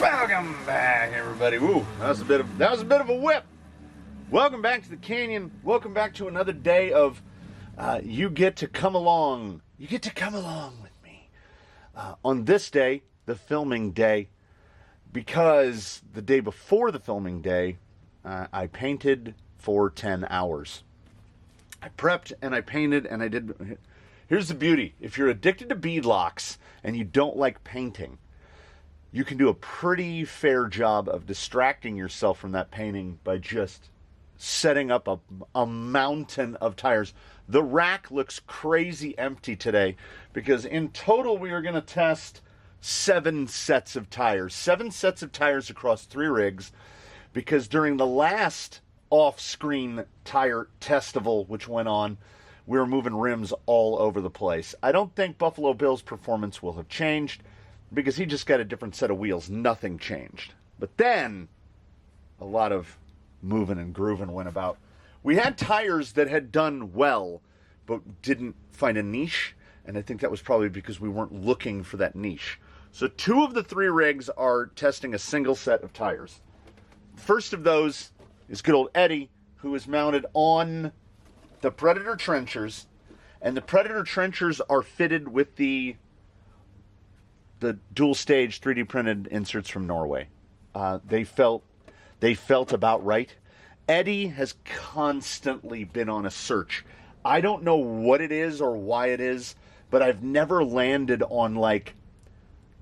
Welcome back, everybody. Woo, that was a bit of a whip. Welcome back to the canyon. Welcome back to another day of you get to come along. You get to come along with me on this day, the filming day, because the day before the filming day, I painted for 10 hours. I prepped and I painted and I did. Here's the beauty: if you're addicted to beadlocks and you don't like painting, you can do a pretty fair job of distracting yourself from that painting by just setting up a mountain of tires. The rack looks crazy empty today because in total we are going to test 7 sets of tires. 7 sets of tires across 3 rigs, because during the last off-screen tire testival which went on, we were moving rims all over the place. I don't think Buffalo Bill's performance will have changed, because he just got a different set of wheels. Nothing changed. But then, a lot of moving and grooving went about. We had tires that had done well, but didn't find a niche, and I think that was probably because we weren't looking for that niche. So 2 of the 3 rigs are testing a single set of tires. First of those is good old Eddie, who is mounted on the Predator trenchers, and the Predator trenchers are fitted with the dual stage 3D printed inserts from Norway. They felt about right. Eddie has constantly been on a search. I don't know what it is or why it is, but I've never landed on like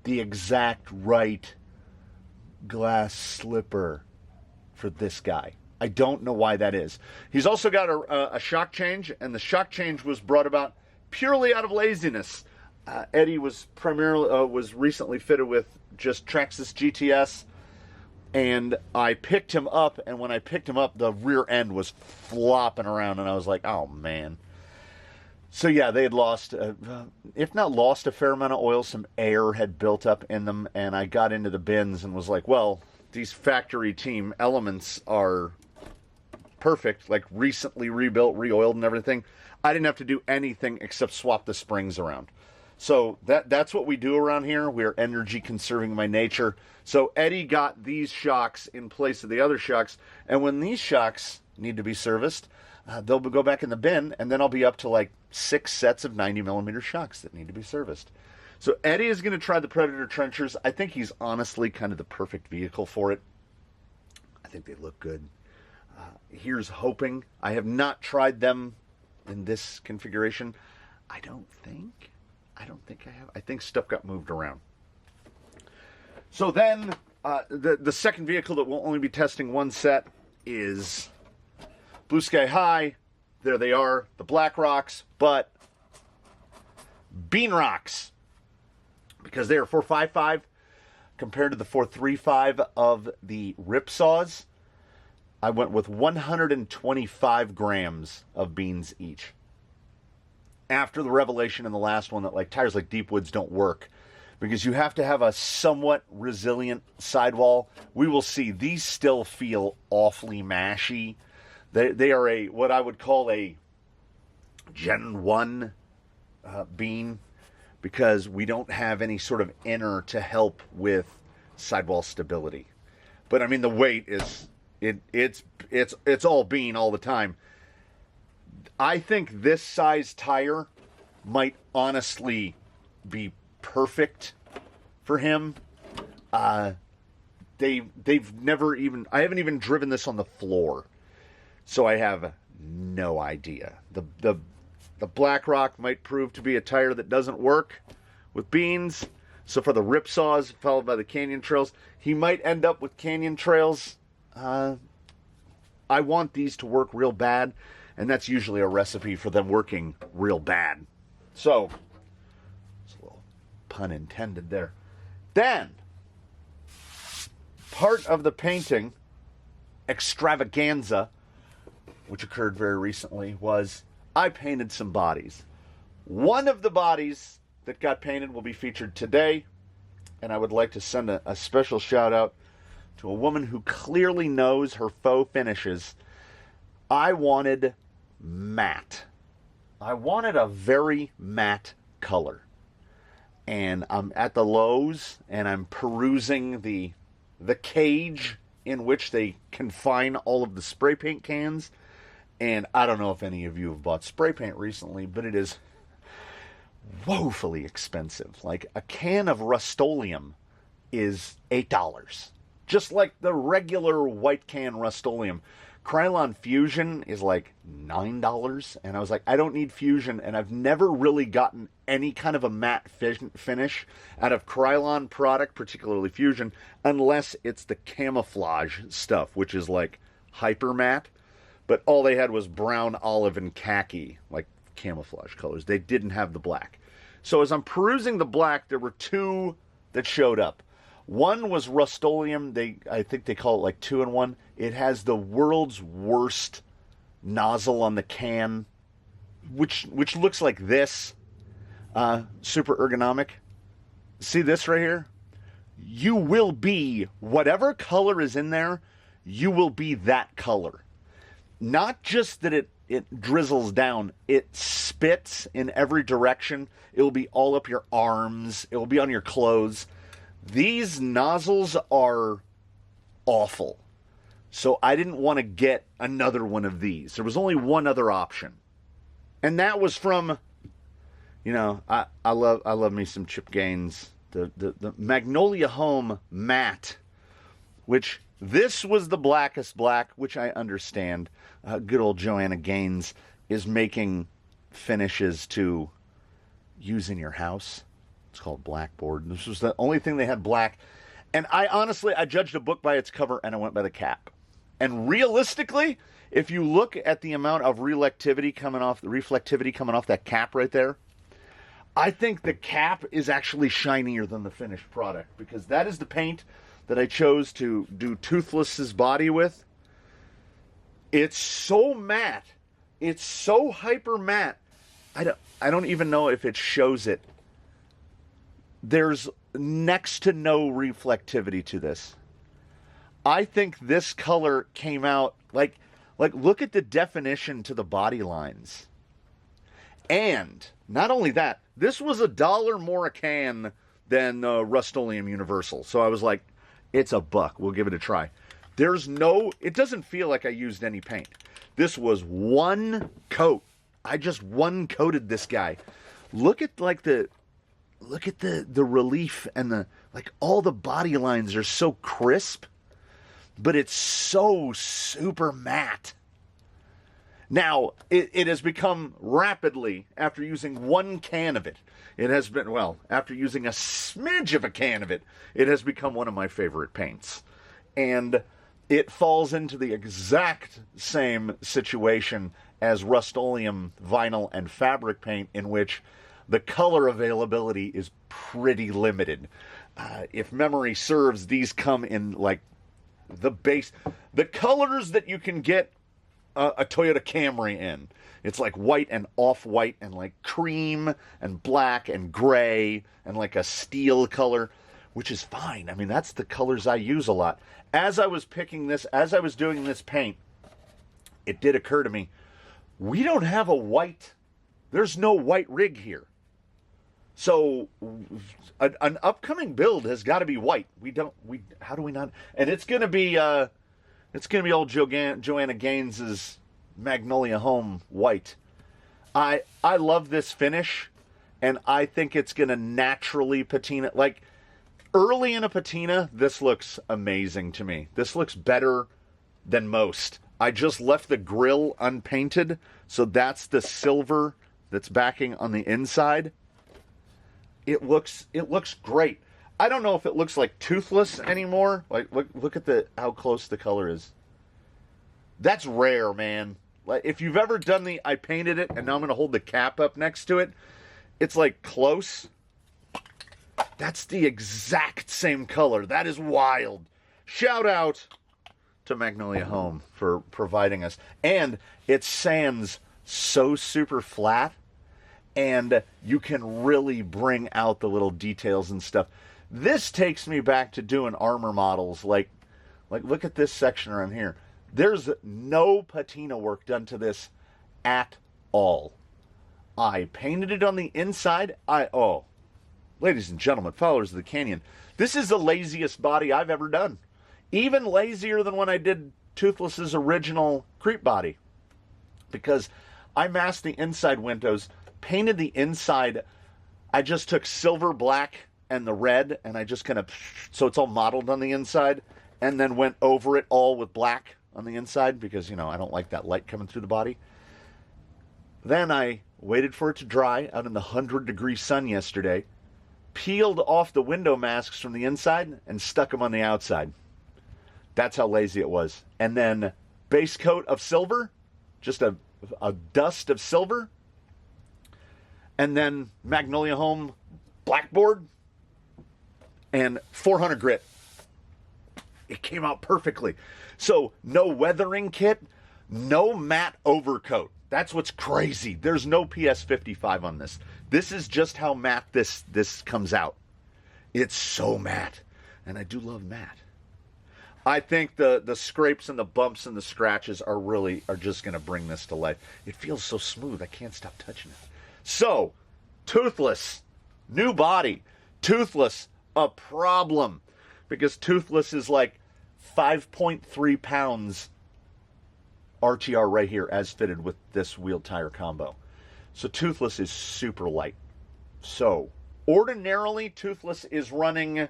the exact right glass slipper for this guy. I don't know why that is. He's also got a shock change, and the shock change was brought about purely out of laziness. Eddie was recently fitted with just Traxxas GTS, and I picked him up, and when I picked him up, the rear end was flopping around, and I was like, oh man. So yeah, they had lost, if not lost a fair amount of oil, some air had built up in them, and I got into the bins and was like, well, these factory team elements are perfect, like recently rebuilt, re-oiled and everything. I didn't have to do anything except swap the springs around. So that's what we do around here. We're energy conserving by nature. So Eddie got these shocks in place of the other shocks, and when these shocks need to be serviced, they'll go back in the bin, and then I'll be up to like 6 sets of 90mm shocks that need to be serviced. So Eddie is going to try the Predator trenchers. I think he's honestly kind of the perfect vehicle for it. I think they look good. Here's hoping. I have not tried them in this configuration. I don't think I have. I think stuff got moved around. So then, the second vehicle that we'll only be testing 1 set is Blue Sky High. There they are, the Black Rocks, but Bean Rocks, because they are 455 compared to the 435 of the Ripsaws. I went with 125 grams of beans each. After the revelation in the last one that like tires like Deepwoods don't work because you have to have a somewhat resilient sidewall, we will see these still feel awfully mashy. They are what I would call a Gen 1 bean, because we don't have any sort of inner to help with sidewall stability. But I mean, the weight is it's all bean all the time. I think this size tire might honestly be perfect for him. They've never even, I haven't even driven this on the floor, so I have no idea. The Black Rock might prove to be a tire that doesn't work with beans. So for the Ripsaws, followed by the Canyon Trails, he might end up with Canyon Trails. I want these to work real bad, and that's usually a recipe for them working real bad. So, it's a little pun intended there. Then, part of the painting extravaganza, which occurred very recently, was I painted some bodies. One of the bodies that got painted will be featured today, and I would like to send a special shout out to a woman who clearly knows her faux finishes. I wanted matte. I wanted a very matte color. And I'm at the Lowe's and I'm perusing the the cage in which they confine all of the spray paint cans. And I don't know if any of you have bought spray paint recently, but it is woefully expensive. Like a can of Rust-Oleum is $8. Just like the regular white can Rust-Oleum. Krylon Fusion is like $9. And I was like, I don't need Fusion. And I've never really gotten any kind of a matte finish out of Krylon product, particularly Fusion, unless it's the camouflage stuff, which is like hyper matte. But all they had was brown, olive, and khaki, like camouflage colors. They didn't have the black. So as I'm perusing the black, there were two that showed up. One was Rust-Oleum. I think they call it like 2-in-1. It has the world's worst nozzle on the can, which looks like this. Super ergonomic. See this right here? You will be, whatever color is in there, you will be that color. Not just that it drizzles down, it spits in every direction. It will be all up your arms. It will be on your clothes. These nozzles are awful. So I didn't want to get another one of these. There was only one other option. And that was from, I love me some Chip Gaines. The Magnolia Home Matte, which this was the blackest black, which I understand. Good old Joanna Gaines is making finishes to use in your house. It's called Blackboard. This was the only thing they had black. And I judged a book by its cover and I went by the cap. And realistically, if you look at the amount of reflectivity coming off that cap right there, I think the cap is actually shinier than the finished product, because that is the paint that I chose to do Toothless's body with. It's so matte. It's so hyper matte. I don't even know if it shows it. There's next to no reflectivity to this. I think this color came out like look at the definition to the body lines. And not only that, this was $1 more a can than Rust-Oleum Universal. So I was like, it's $1. We'll give it a try. It doesn't feel like I used any paint. This was one coat. I just one coated this guy. Look at the relief and all the body lines are so crisp, but it's so super matte. Now, it has become rapidly, after using one can of it, after using a smidge of a can of it, it has become one of my favorite paints. And it falls into the exact same situation as Rust-Oleum vinyl and fabric paint, in which the color availability is pretty limited. If memory serves, these come in the colors that you can get a Toyota Camry in. It's like white and off-white and like cream and black and gray and like a steel color, which is fine. I mean, that's the colors I use a lot. As I was doing this paint, it did occur to me, we don't have a white, there's no white rig here. So an upcoming build has got to be white. How do we not? And it's going to be old Joanna Gaines's Magnolia Home white. I love this finish, and I think it's going to naturally patina. Like early in a patina, this looks amazing to me. This looks better than most. I just left the grill unpainted, so that's the silver that's backing on the inside. It looks great. I don't know if it looks like Toothless anymore. Like look at how close the color is. That's rare, man. Like if you've ever done I painted it and now I'm going to hold the cap up next to it. It's like close. That's the exact same color. That is wild. Shout out to Magnolia Home for providing us. And it sands so super flat, and you can really bring out the little details and stuff. This takes me back to doing armor models. Like look at this section around here. There's no patina work done to this at all. I painted it on the inside. Ladies and gentlemen, followers of the canyon, this is the laziest body I've ever done. Even lazier than when I did Toothless's original creep body, because I masked the inside windows, painted the inside. I just took silver, black, and the red, and I just kind of, so it's all modeled on the inside, and then went over it all with black on the inside, because, you know, I don't like that light coming through the body. Then I waited for it to dry out in the 100-degree sun yesterday, peeled off the window masks from the inside, and stuck them on the outside. That's how lazy it was. And then base coat of silver, just a dust of silver, and then Magnolia Home blackboard, and 400 grit. It came out perfectly. So no weathering kit, no matte overcoat. That's what's crazy. There's no PS55 on this. This is just how matte this comes out. It's so matte. And I do love matte. I think the scrapes and the bumps and the scratches are just going to bring this to life. It feels so smooth. I can't stop touching it. So, Toothless, new body. Toothless, a problem. Because Toothless is like 5.3 pounds RTR right here as fitted with this wheel tire combo. So Toothless is super light. So, ordinarily, Toothless is running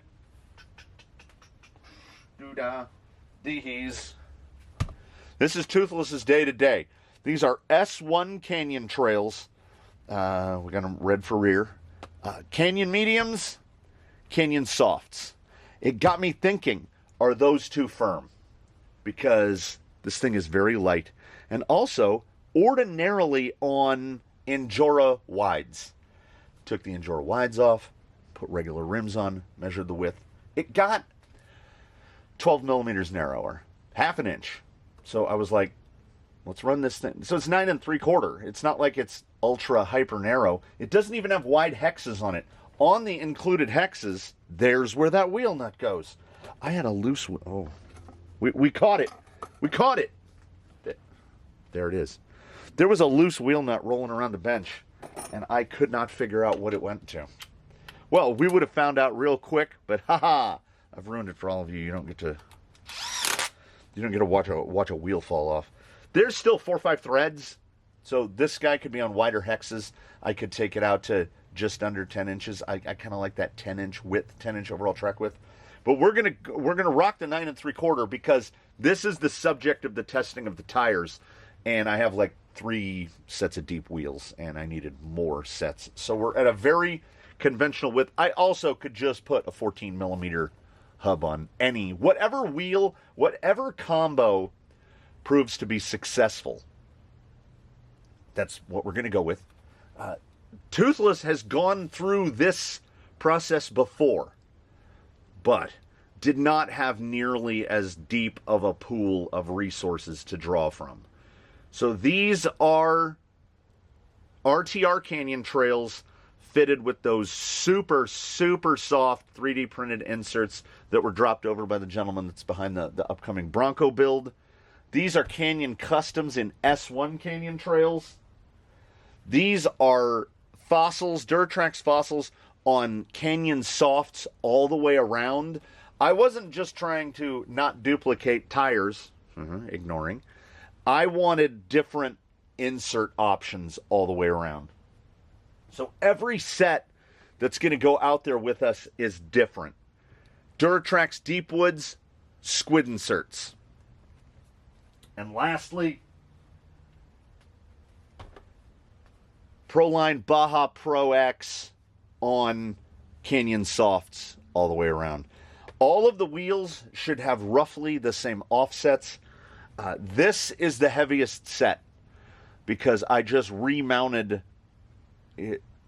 This is Toothless's day-to-day. These are S1 Canyon trails. We got them red for rear. Canyon mediums, Canyon softs. It got me thinking, are those too firm? Because this thing is very light. And also, ordinarily on Injora wides. Took the Injora wides off, put regular rims on, measured the width. It got 12 millimeters narrower, half an inch. So I was like, let's run this thing. So it's 9 3/4. It's not like it's ultra hyper narrow. It doesn't even have wide hexes on it. On the included hexes, there's where that wheel nut goes. I had a loose, we caught it. We caught it. There it is. There was a loose wheel nut rolling around the bench, and I could not figure out what it went to. Well, we would have found out real quick, but haha, I've ruined it for all of you. You don't get to watch a wheel fall off. There's still 4 or 5 threads, so this guy could be on wider hexes. I could take it out to just under 10 inches. I kind of like that 10-inch width, 10-inch overall track width. But we're gonna rock the 9 3/4 because this is the subject of the testing of the tires, and I have like 3 sets of deep wheels, and I needed more sets. So we're at a very conventional width. I also could just put a 14 millimeter hub on whatever wheel, whatever combo proves to be successful. That's what we're going to go with. Toothless has gone through this process before, but did not have nearly as deep of a pool of resources to draw from. So these are RTR Canyon trails fitted with those super, super soft 3D printed inserts that were dropped over by the gentleman that's behind the upcoming Bronco build. These are Canyon Customs in S1 Canyon trails. These are fossils, Duratrax fossils on Canyon softs all the way around. I wasn't just trying to not duplicate tires, ignoring. I wanted different insert options all the way around. So every set that's going to go out there with us is different. Duratrax Deepwoods, squid inserts. And lastly, Proline Baja Pro X on Canyon Softs all the way around. All of the wheels should have roughly the same offsets. This is the heaviest set because I just remounted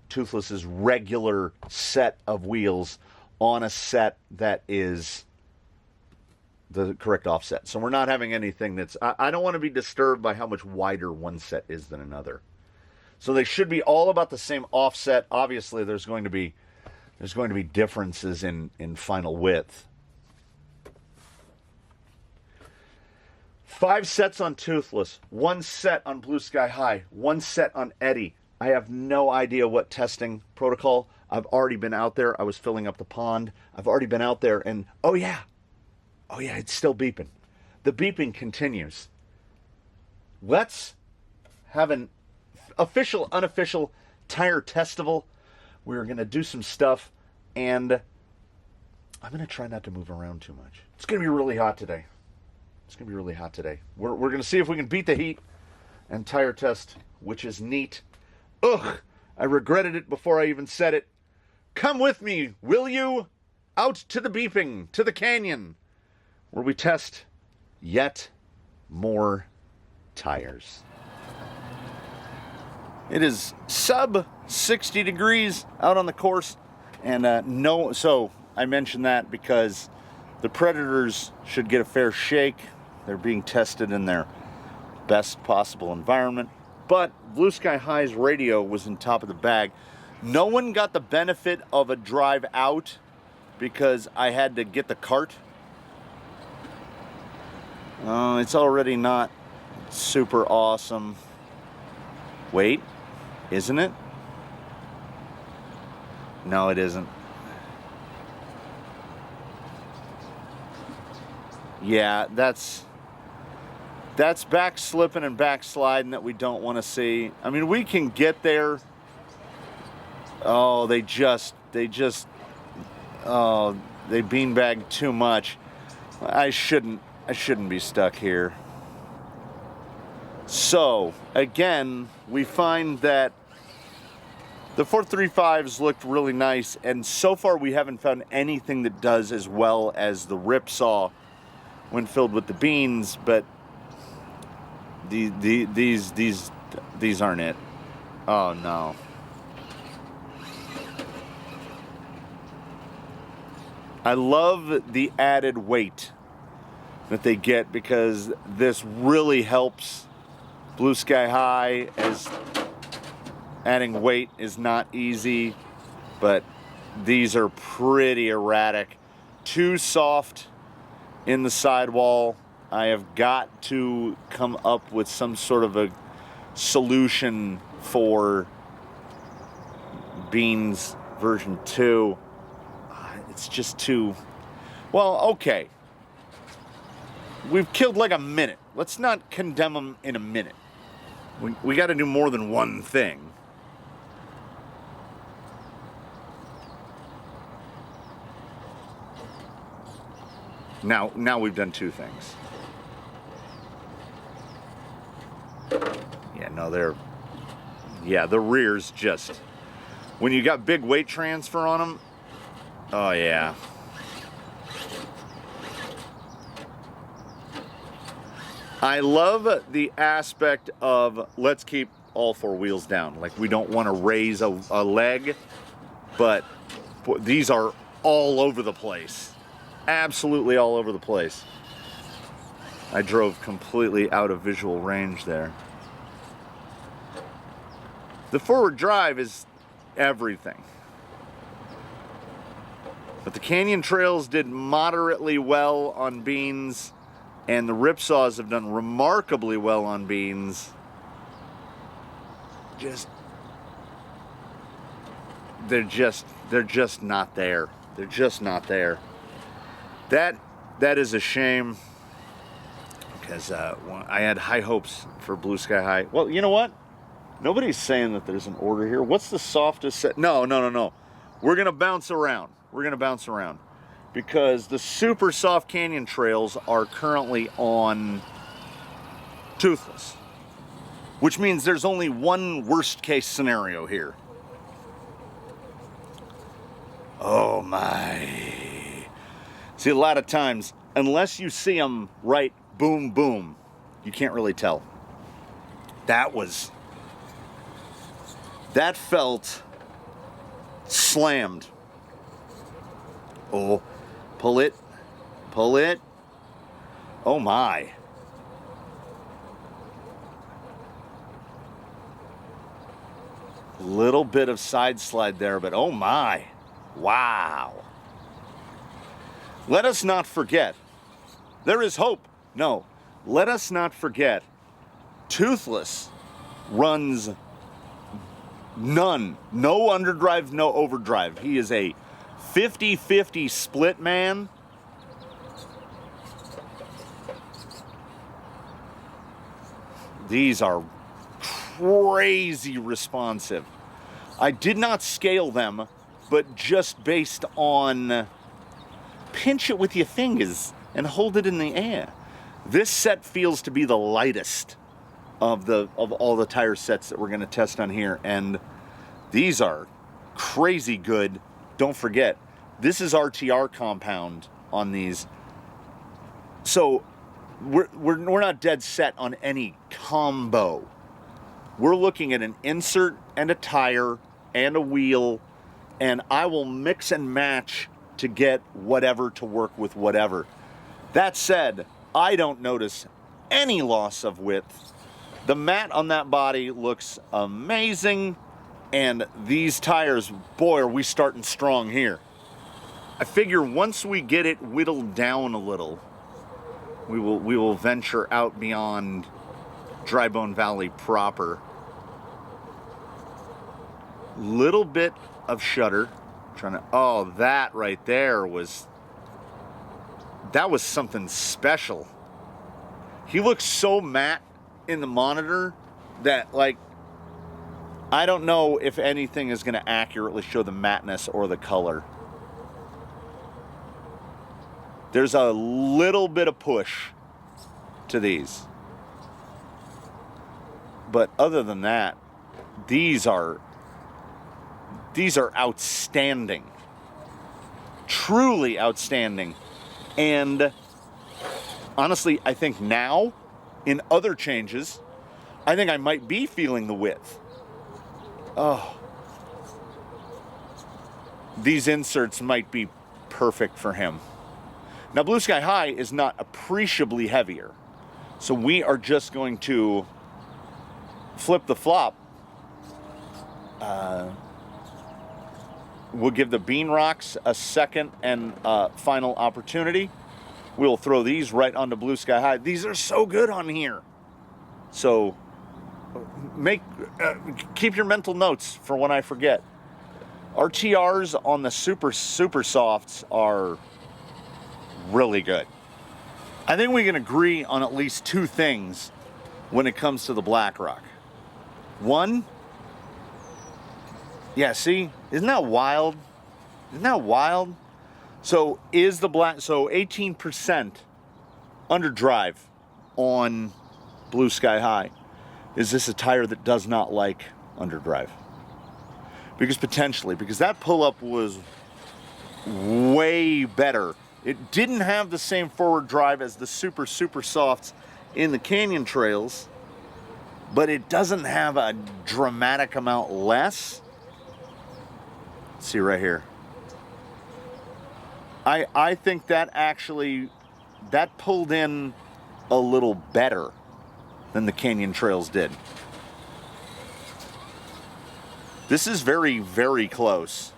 Toothless's regular set of wheels on a set that is the correct offset. So we're not having anything that's... I don't want to be disturbed by how much wider one set is than another. So they should be all about the same offset. Obviously, there's going to be differences in final width. 5 sets on Toothless, 1 set on Blue Sky High, 1 set on Eddie. I have no idea what testing protocol. I've already been out there. I was filling up the pond. I've already been out there and, oh yeah, Oh yeah, it's still beeping. The beeping continues. Let's have an official, unofficial tire testival. We're going to do some stuff, and I'm going to try not to move around too much. It's going to be really hot today. It's going to be really hot today. We're going to see if we can beat the heat and tire test, which is neat. Ugh, I regretted it before I even said it. Come with me, will you? Out to the beeping, to the canyon, where we test yet more tires. It is sub 60 degrees out on the course, and so I mentioned that because the Predators should get a fair shake. They're being tested in their best possible environment, but Blue Sky High's radio was in top of the bag. No one got the benefit of a drive out because I had to get the cart. It's already not super awesome. Wait, isn't it? No, it isn't. Yeah, that's back slipping and backsliding that we don't want to see. I mean, we can get there. Oh, they beanbagged too much. I shouldn't be stuck here. So, again, we find that the 435s looked really nice, and so far we haven't found anything that does as well as the Ripsaw when filled with the beans, but these aren't it. Oh no. I love the added weight that they get because this really helps Blue Sky High, as adding weight is not easy, but these are pretty erratic. Too soft in the sidewall. I have got to come up with some sort of a solution for Beans version 2. It's just too... Well, okay. We've killed like a minute. Let's not condemn them in a minute. We got to do more than one thing. Now we've done two things. Yeah, no, the rear's just... When you got big weight transfer on them, oh yeah. I love the aspect of let's keep all four wheels down. Like, we don't want to raise a leg, but these are all over the place. Absolutely all over the place. I drove completely out of visual range there. The forward drive is everything. But the canyon trails did moderately well on Beans, and the Ripsaws have done remarkably well on Beans. They're just not there. They're just not there. That is a shame, because I had high hopes for Blue Sky High. Well, you know what? Nobody's saying that there's an order here. What's the softest set? No. We're gonna bounce around. Because the super soft canyon trails are currently on Toothless, which means there's only one worst case scenario here. Oh my. See, a lot of times, unless you see them right, boom, boom, you can't really tell. That felt slammed. Oh, pull it. Oh my. Little bit of side slide there, but oh my. Wow. Let us not forget, there is hope. No, let us not forget, Toothless runs none. No underdrive, no overdrive. He is a 50-50 split man. These are crazy responsive. I did not scale them, but just based on pinch it with your fingers and hold it in the air. This set feels to be the lightest of all the tire sets that we're going to test on here, and these are crazy good. Don't forget, this is RTR compound on these, so we're not dead set on any combo. We're looking at an insert and a tire and a wheel, and I will mix and match to get whatever to work with whatever. That said, I don't notice any loss of width. The mat on that body looks amazing, and these tires, boy, are we starting strong here. I figure once we get it whittled down a little, we will venture out beyond Dry Bone Valley proper. Little bit of shudder. Oh, that right there was something special. He looks so matte in the monitor that, like, I don't know if anything is going to accurately show the matteness or the color. There's a little bit of push to these. But other than that, these are outstanding. Truly outstanding. And honestly, I think now, in other changes, I think I might be feeling the width. Oh. These inserts might be perfect for him. Now, Blue Sky High is not appreciably heavier. So we are just going to flip the flop. We'll give the Bean Rocks a second and final opportunity. We'll throw these right onto Blue Sky High. These are so good on here. So keep your mental notes for when I forget. RTRs on the super softs are really good. I think we can agree on at least two things when it comes to the BlackRock. One, yeah, see, isn't that wild? Isn't that wild? So 18% underdrive on Blue Sky High. Is this a tire that does not like underdrive? Because that pull-up was way better. It didn't have the same forward drive as the super softs in the Canyon Trails, but it doesn't have a dramatic amount less. Let's see right here. I think that pulled in a little better than the Canyon Trails did. This is very, very close.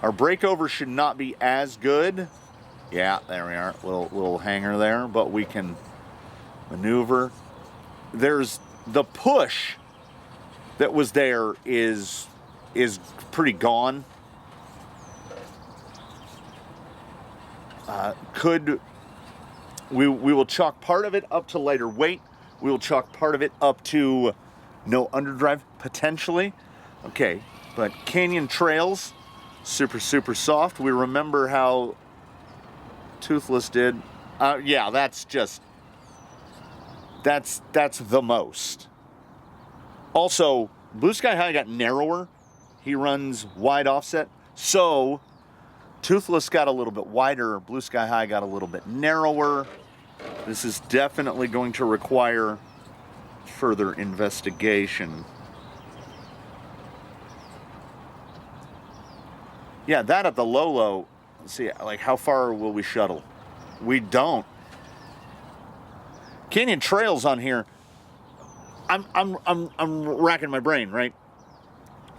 Our breakover should not be as good. Yeah, there we are. Little hanger there, but we can maneuver. There's the push that was there is pretty gone. We will chalk part of it up to lighter weight. We will chalk part of it up to no underdrive, potentially. Okay, but Canyon Trails, super soft. We remember how Toothless did. Yeah, that's the most. Also, Blue Sky High got narrower. He runs wide offset. So Toothless got a little bit wider. Blue Sky High got a little bit narrower. This is definitely going to require further investigation. Yeah, that at the low. Let's see, like, how far will we shuttle? We don't. Canyon Trails on here. I'm racking my brain, right?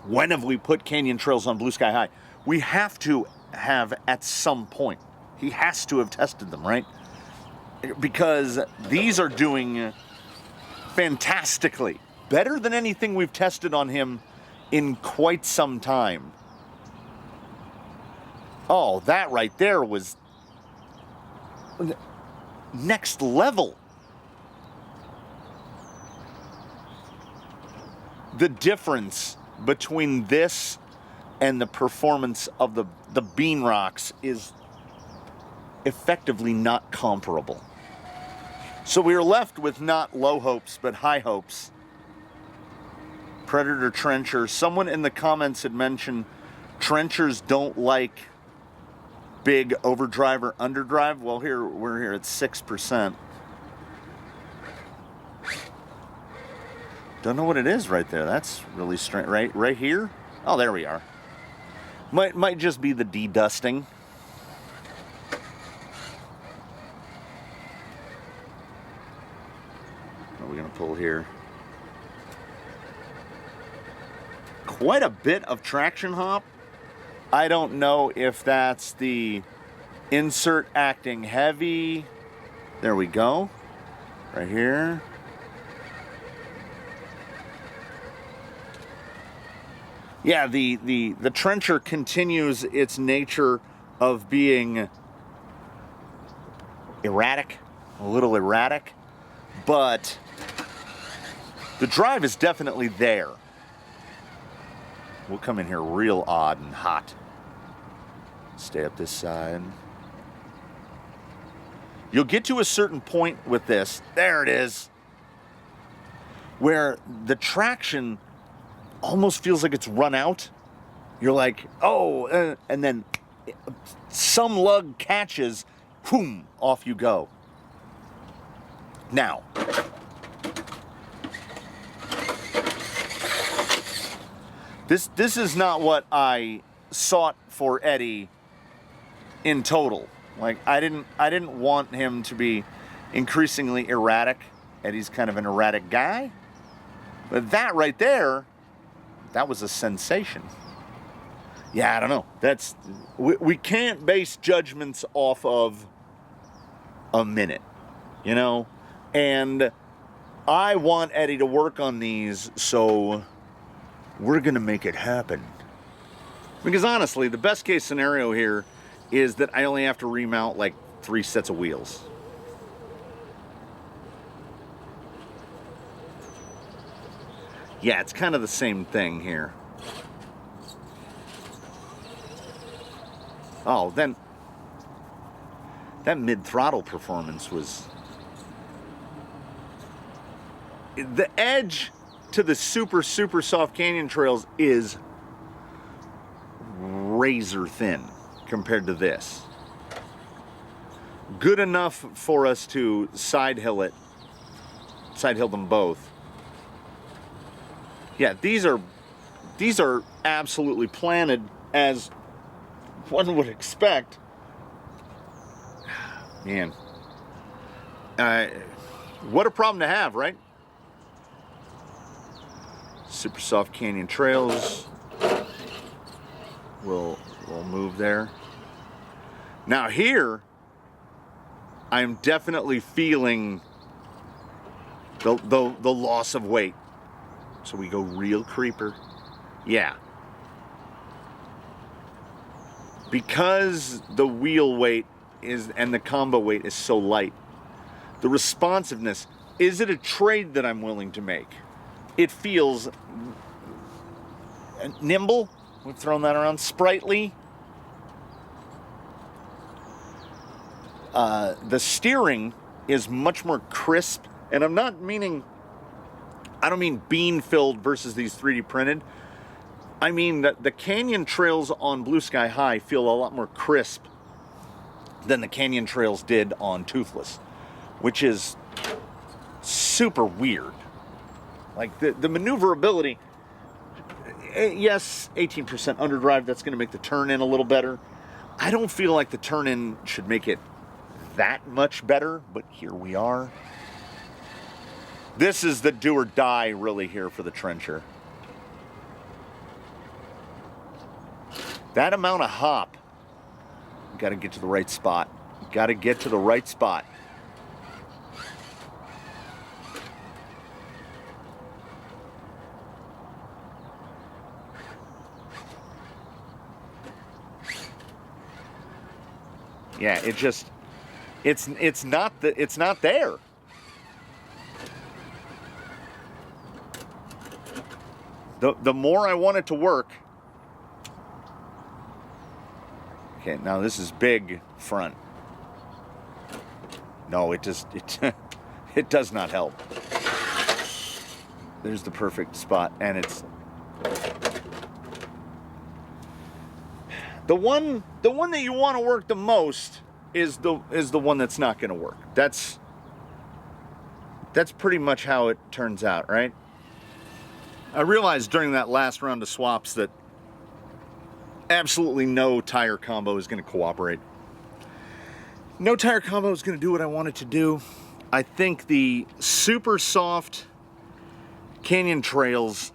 When have we put Canyon Trails on Blue Sky High? We have to have at some point. He has to have tested them, right? Because these are doing fantastically. Better than anything we've tested on him in quite some time. Oh, that right there was next level. the difference between this and the performance of the Bean Rocks is effectively not comparable. So we are left with not low hopes, but high hopes. Predator trencher. Someone in the comments had mentioned trenchers don't like big overdrive or underdrive. Well, we're here at 6%. Don't know what it is right there. That's really strange. Right here? Oh, there we are. Might just be the de-dusting. What are we gonna pull here? Quite a bit of traction hop. I don't know if that's the insert acting heavy. There we go. Right here. Yeah, the trencher continues its nature of being erratic, a little erratic, but the drive is definitely there. We'll come in here real odd and hot. Stay up this side. You'll get to a certain point with this, there it is, where the traction almost feels like it's run out. You're like, oh, and then some lug catches, boom, off you go. Now, this is not what I sought for Eddie in total. Like, I didn't want him to be increasingly erratic. Eddie's kind of an erratic guy. But that right there, that was a sensation. Yeah, I don't know. We can't base judgments off of a minute, you know? And I want Eddie to work on these, so we're gonna make it happen. Because honestly, the best case scenario here is that I only have to remount like 3 sets of wheels. Yeah, it's kind of the same thing here. Oh, then that mid-throttle performance was... The edge to the super soft canyon trails is razor thin compared to this. Good enough for us to side hill them both. Yeah, these are absolutely planted as one would expect. Man, what a problem to have, right? Super soft canyon trails. We'll move there. Now here, I'm definitely feeling the loss of weight. So we go real creeper. Yeah. Because the wheel weight and the combo weight is so light, the responsiveness, is it a trade that I'm willing to make? It feels nimble. We've thrown that around. Sprightly. The steering is much more crisp, and I don't mean bean filled versus these 3D printed. I mean that the canyon trails on Blue Sky High feel a lot more crisp than the canyon trails did on Toothless, which is super weird. Like the maneuverability, yes, 18% underdrive, that's going to make the turn in a little better. I don't feel like the turn in should make it that much better, but here we are. This is the do or die really here for the trencher. That amount of hop, got to get to the right spot. Got to get to the right spot. Yeah, it's not there. The more I want it to work. Okay, now this is big front. No, it does not help. There's the perfect spot, and it's the one that you want to work the most is the one that's not going to work. That's pretty much how it turns out, right? I realized during that last round of swaps that absolutely no tire combo is going to cooperate. No tire combo is going to do what I want it to do. I think the super soft Canyon trails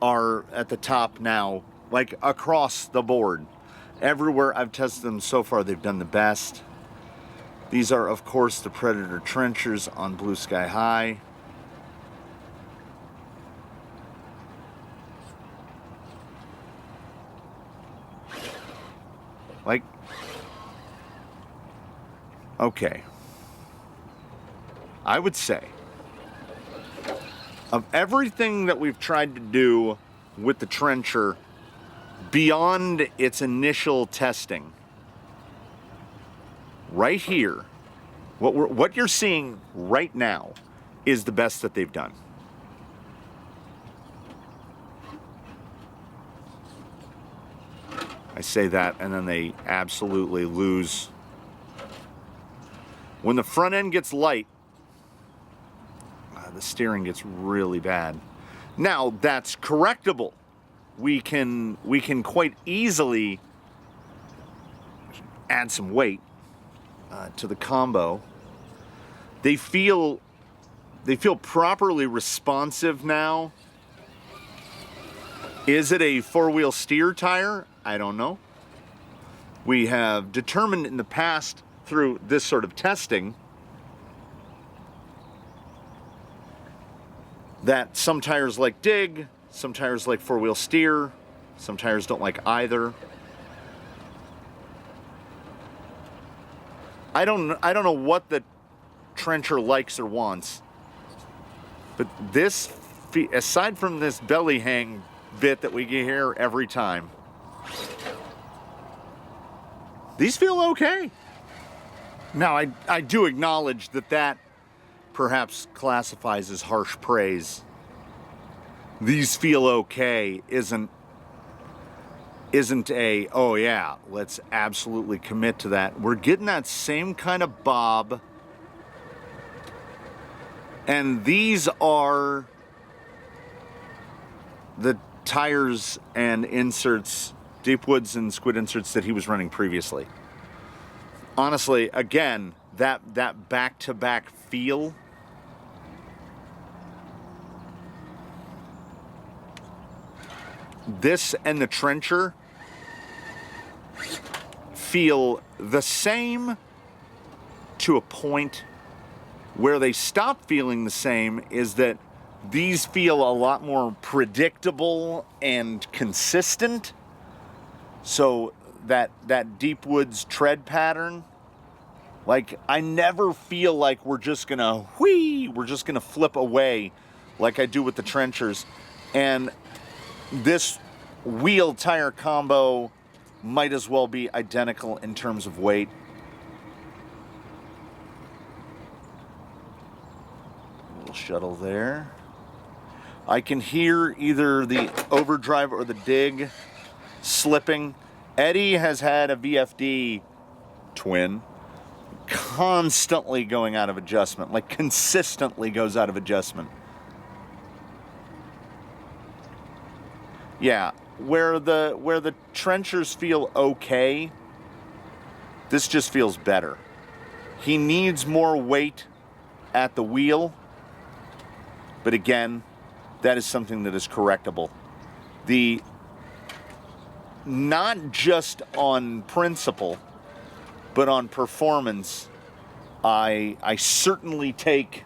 are at the top now, like across the board. Everywhere I've tested them so far, they've done the best. These are, of course, the Predator trenchers on Blue Sky High. Like, okay. I would say, of everything that we've tried to do with the trencher beyond its initial testing, right here, what you're seeing right now is the best that they've done. I say that and then they absolutely lose. When the front end gets light, the steering gets really bad. Now that's correctable. We can quite easily add some weight to the combo. They feel properly responsive now. Is it a four-wheel steer tire? I don't know. We have determined in the past through this sort of testing that some tires like dig, some tires like four-wheel steer, some tires don't like either. I don't know what the trencher likes or wants, but this, aside from this belly hang bit that we get here every time, these feel okay. Now, I do acknowledge that perhaps classifies as harsh praise. These feel okay isn't a, oh yeah, let's absolutely commit to that. We're getting that same kind of bob. And these are the tires and inserts, Deepwoods and Squid inserts that he was running previously. Honestly, again, that back-to-back feel, this and the trencher feel the same to a point. Where they stop feeling the same is that these feel a lot more predictable and consistent. So that Deepwoods tread pattern, like I never feel like we're just gonna flip away like I do with the trenchers. And this wheel tire combo might as well be identical in terms of weight. Little shuttle there. I can hear either the overdrive or the dig slipping. Eddie has had a VFD twin constantly going out of adjustment, like consistently goes out of adjustment. Yeah, where the trenchers feel okay, this just feels better. He needs more weight at the wheel, but again, that is something that is correctable. Not just on principle, but on performance, I certainly take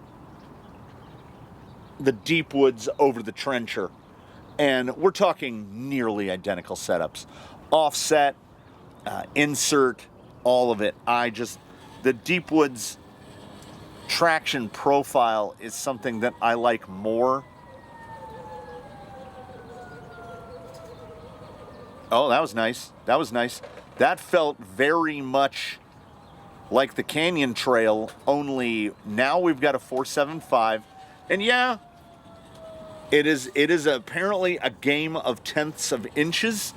the Deepwoods over the trencher. And we're talking nearly identical setups. Offset, insert, all of it. The Deepwoods traction profile is something that I like more. Oh, that was nice. That was nice. That felt very much like the Canyon Trail, only now we've got a 475. And yeah, it is apparently a game of tenths of inches,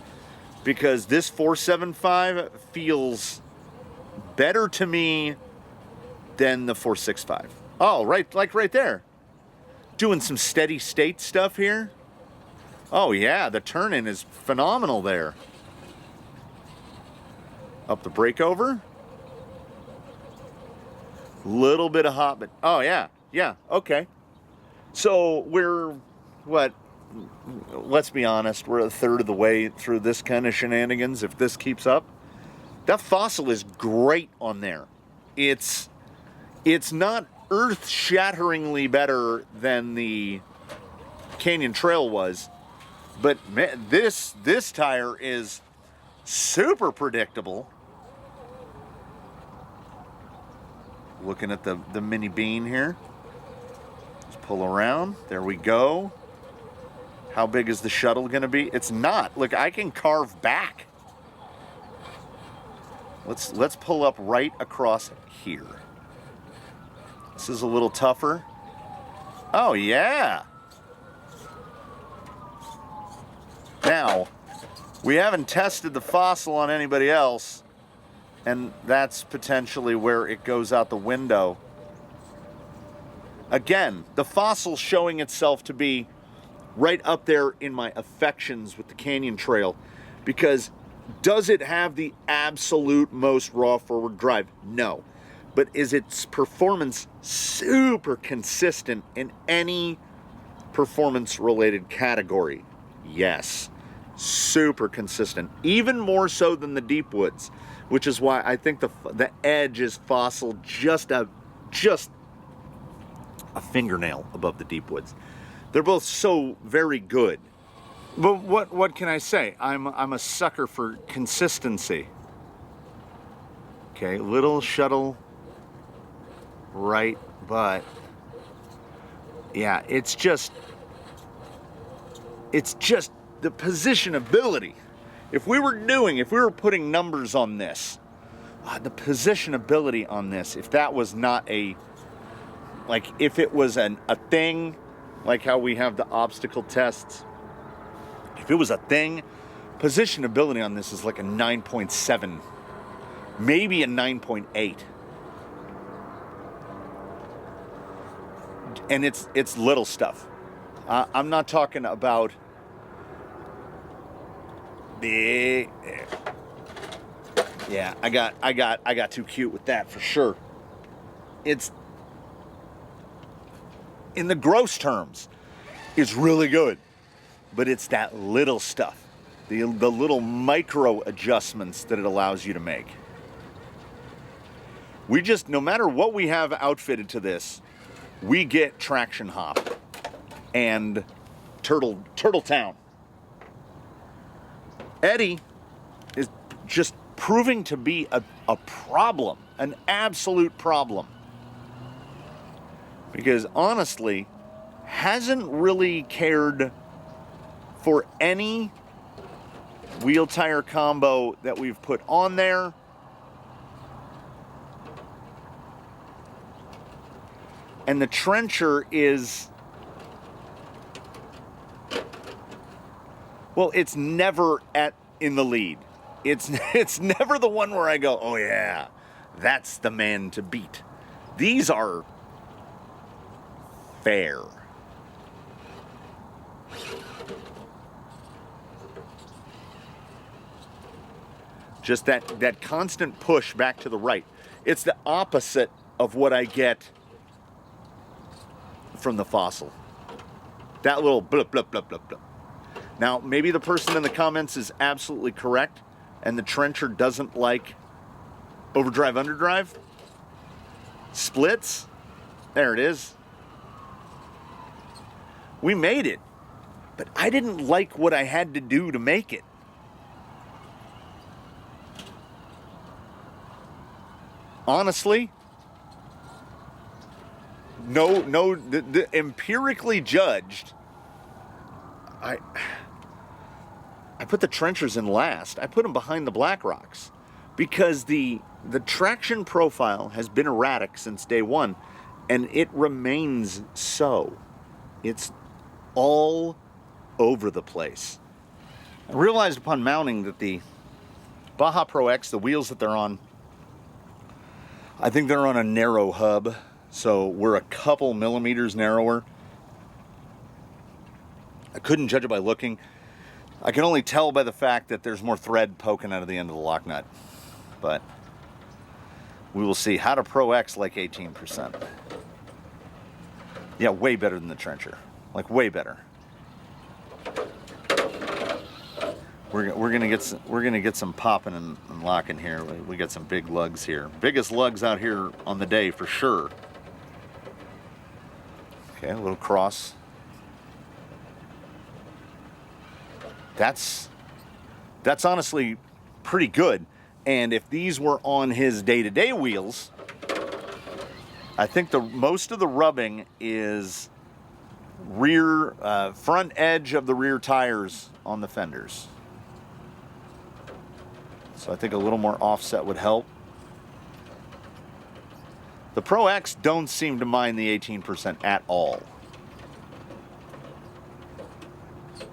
because this 475 feels better to me than the 465. Oh, right there. Doing some steady state stuff here. Oh yeah, the turn-in is phenomenal there. Up the breakover. Little bit of hop, but oh yeah, okay. So we're, what, let's be honest, we're a third of the way through this kind of shenanigans if this keeps up. That fossil is great on there. It's not earth-shatteringly better than the Canyon Trail was, but man, this tire is super predictable. Looking at the mini bean here. Let's pull around. There we go. How big is the shuttle going to be? It's not. Look, I can carve back. Let's pull up right across here. This is a little tougher. Oh yeah. Now, we haven't tested the fossil on anybody else, and that's potentially where it goes out the window. Again, the fossil showing itself to be right up there in my affections with the Canyon Trail, because does it have the absolute most raw forward drive? No. But is its performance super consistent in any performance-related category? Yes. Super consistent. Even more so than the Deep Woods, which is why I think the edge is fossil just a fingernail above the Deep Woods. They're both so very good. But what can I say? I'm a sucker for consistency. Okay, little shuttle right, but yeah, it's just the positionability. If we were putting numbers on this, the positionability on this, if that was not if it was a thing, like how we have the obstacle tests, if it was a thing, positionability on this is like a 9.7, maybe a 9.8. And it's little stuff. I'm not talking about big. Yeah, I got too cute with that for sure. It's, in the gross terms, it's really good, but it's that little stuff, the little micro adjustments that it allows you to make. We just, no matter what we have outfitted to this, we get traction hop and Turtle Town. Eddie is just proving to be a problem, an absolute problem. Because honestly, hasn't really cared for any wheel tire combo that we've put on there. And the trencher is, well, it's never in the lead. It's never the one where I go, oh yeah, that's the man to beat. These are fair. Just that constant push back to the right. It's the opposite of what I get from the fossil. That little blip, blip, blip, blip, blip. Now, maybe the person in the comments is absolutely correct, and the trencher doesn't like overdrive, underdrive. Splits. There it is. We made it, but I didn't like what I had to do to make it. Honestly, empirically judged, I I put the trenchers in last. I put them behind the black rocks because the traction profile has been erratic since day one, and it remains so. It's all over the place. I realized upon mounting that the Baja Pro X, the wheels that they're on, I think they're on a narrow hub, so we're a couple millimeters narrower. I couldn't judge it by looking. I can only tell by the fact that there's more thread poking out of the end of the lock nut. But we will see. How to Pro X like 18%. Yeah, way better than the trencher. Like way better. We're gonna get some popping and locking here. We got some big lugs here. Biggest lugs out here on the day for sure. Okay, a little cross. That's honestly pretty good. And if these were on his day-to-day wheels, I think most of the rubbing is front edge of the rear tires on the fenders. So I think a little more offset would help. The Pro X don't seem to mind the 18% at all.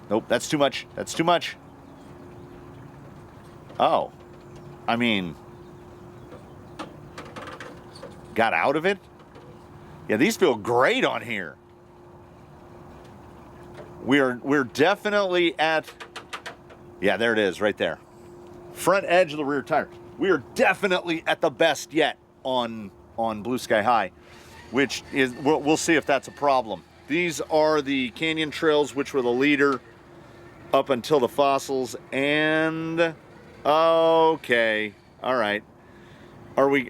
Nope, that's too much. That's too much. Oh, I mean, got out of it? Yeah, these feel great on here. We're definitely at, yeah, there it is right there. Front edge of the rear tire. We are definitely at the best yet on Blue Sky High, which is, we'll see if that's a problem. These are the Canyon Trails, which were the leader up until the fossils, and okay, all right. Are we?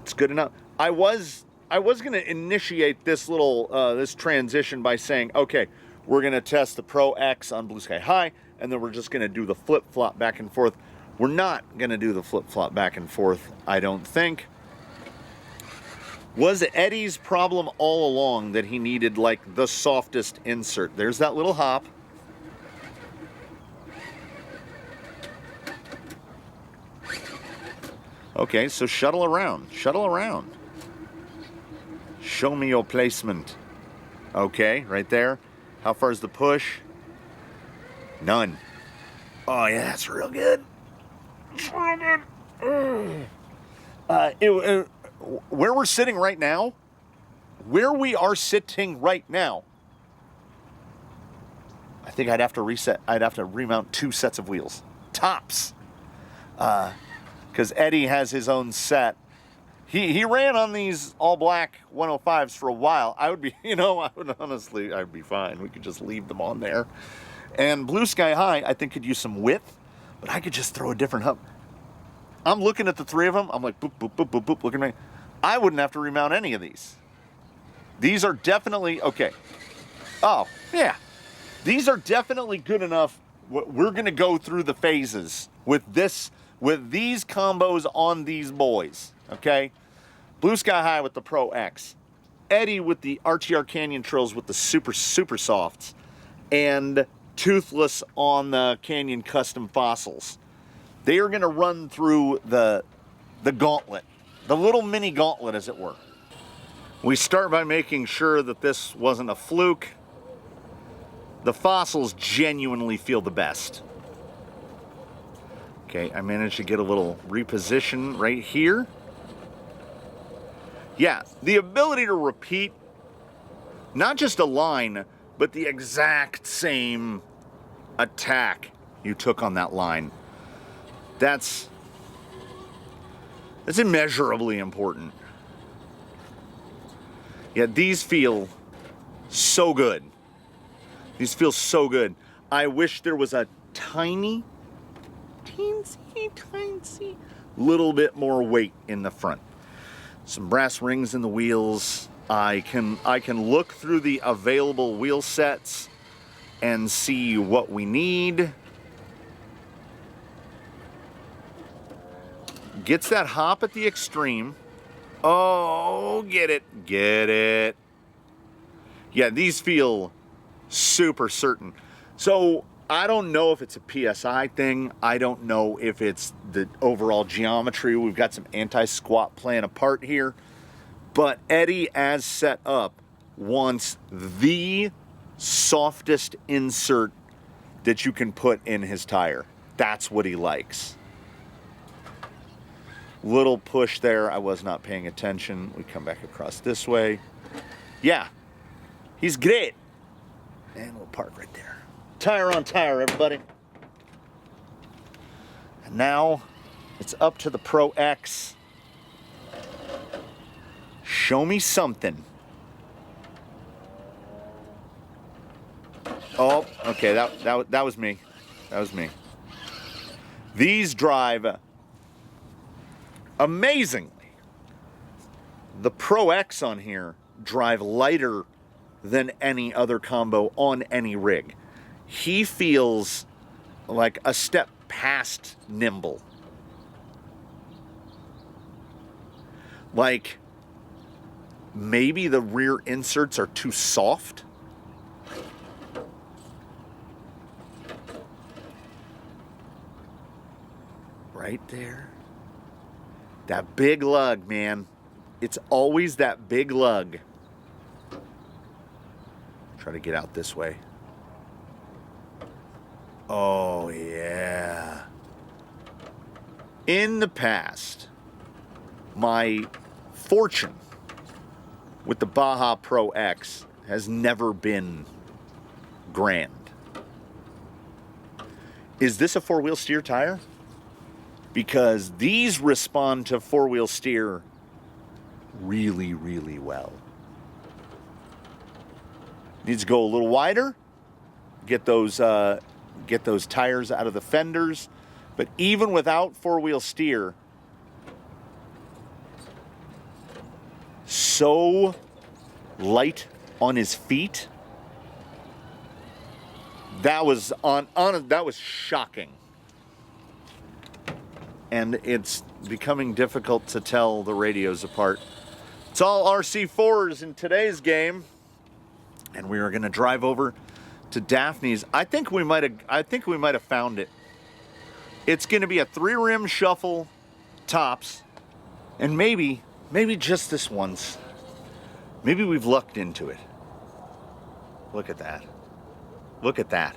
It's good enough. I was going to initiate this little this transition by saying, okay, we're going to test the Pro X on Blue Sky High, and then we're just going to do the flip-flop back and forth. We're not going to do the flip-flop back and forth, I don't think. Was Eddie's problem all along that he needed like the softest insert? There's that little hop. Okay, so shuttle around. Shuttle around. Show me your placement. Okay, right there. How far is the push? None. Oh, yeah, that's real good. It's real good. Where we're sitting right now, I think I'd have to reset. I'd have to remount 2 sets of wheels. Tops. Because Eddie has his own set. He ran on these all black 105s for a while. I would be, I'd be fine. We could just leave them on there. And Blue Sky High, I think, could use some width, but I could just throw a different hub. I'm looking at the 3 of them. I'm like, boop, boop, boop, boop, boop, looking at me. I wouldn't have to remount any of these. These are definitely, okay. Oh, yeah. These are definitely good enough. We're going to go through the phases with these combos on these boys, okay? Blue Sky High with the Pro X. Eddie with the RTR Canyon Trails with the super, super softs. And Toothless on the Canyon Custom Fossils. They are going to run through the gauntlet. The little mini gauntlet, as it were. We start by making sure that this wasn't a fluke. The fossils genuinely feel the best. Okay, I managed to get a little reposition right here. Yeah, the ability to repeat not just a line, but the exact same attack you took on that line. That's immeasurably important. Yeah, these feel so good. These feel so good. I wish there was a teensy little bit more weight in the front. Some brass rings in the wheels. I can look through the available wheel sets and see what we need. Gets that hop at the extreme. Oh, get it. Get it. Yeah, these feel super certain. So I don't know if it's a PSI thing. I don't know if it's the overall geometry. We've got some anti-squat playing a part here. But Eddie, as set up, wants the softest insert that you can put in his tire. That's what he likes. Little push there. I was not paying attention. We come back across this way. Yeah, he's great. And we'll park right there. Tire on tire, everybody. And now it's up to the Pro X. Show me something. Oh, okay, that was me. That was me. These drive amazingly. The Pro X on here drive lighter than any other combo on any rig. He feels like a step past nimble. Like maybe the rear inserts are too soft. Right there. That big lug, man. It's always that big lug. Try to get out this way. Oh, yeah. In the past, my fortune with the Baja Pro X has never been grand. Is this a four-wheel steer tire? Because these respond to four-wheel steer really, really well. Needs to go a little wider. Get those tires out of the fenders. But even without four-wheel steer, so light on his feet. That was that was shocking. And it's becoming difficult to tell the radios apart. It's all RC4s in today's game. And we are going to drive over to Daphne's. I think we might have found it. It's going to be a 3-rim shuffle tops, and maybe just this once. Maybe we've lucked into it. Look at that. Look at that.